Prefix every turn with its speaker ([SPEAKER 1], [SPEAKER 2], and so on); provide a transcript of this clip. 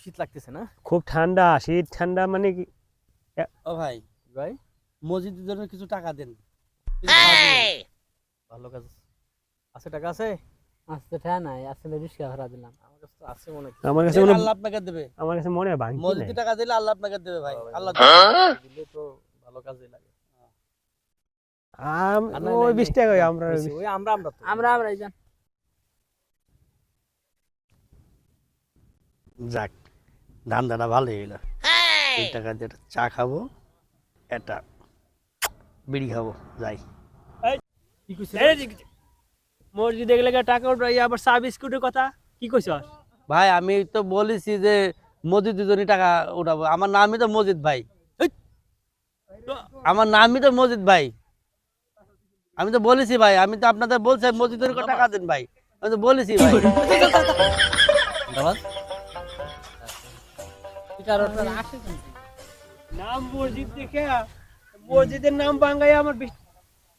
[SPEAKER 1] শীত লাগতেছে না?
[SPEAKER 2] খুব ঠান্ডা, শীত ঠান্ডা মানে কি?
[SPEAKER 3] ও ভাই
[SPEAKER 1] ভাই
[SPEAKER 3] মসজিদের জন্য কিছু টাকা দেন।
[SPEAKER 1] ভালো কাজ আছে, টাকা আছে?
[SPEAKER 4] আস্তে ঠা নাই আসলে রিস্কা ভাড়া দিলাম।
[SPEAKER 1] আমার কাছে তো আছে মনে হয়।
[SPEAKER 2] আমার কাছে
[SPEAKER 3] দেন,
[SPEAKER 2] মনে
[SPEAKER 3] আল্লাহ আপনাকে দেবে।
[SPEAKER 2] আমার কাছে মনে হয় ভাঙতি নাই।
[SPEAKER 3] মসজিদে টাকা দিলে আল্লাহ আপনাকে দেবে ভাই। আল্লাহ
[SPEAKER 1] দিলে তো ভালো কাজে লাগে। আর নাই,
[SPEAKER 2] ওই
[SPEAKER 1] নাই,
[SPEAKER 2] 20
[SPEAKER 1] নাই,
[SPEAKER 2] টাকা
[SPEAKER 1] নাই,
[SPEAKER 2] আমরা
[SPEAKER 1] বেশি, ওই আমরা তো
[SPEAKER 4] আমরা যান।
[SPEAKER 3] যাক, ধান্দাটা ভালোই হইলো। এই টাকা দিয়ে একটা চা খাবো, একটা বিড়ি খাবো, যাই।
[SPEAKER 1] কি কইছিস?
[SPEAKER 2] মসজিদে গেলে টাকা উঠাই, আবার চা বিস্কুটের কথা কি কইছস?
[SPEAKER 3] ভাই আমি তো বলেছি যে মসজিদের জন্য টাকা উঠাবো। আমার নামই তো মসজিদ ভাই। আমার নামই তো মসজিদ ভাই। আমি তো বলেছি ভাই, আমি তো আপনাদের বলছি মসজিদের টাকা দেন ভাই। আমি তো বলেছি ভাই।
[SPEAKER 1] দাবাস
[SPEAKER 4] এটা আসে কিন্তু
[SPEAKER 2] নাম মসজিদ দেখে মসজিদের নাম বাঙ্গাই আমার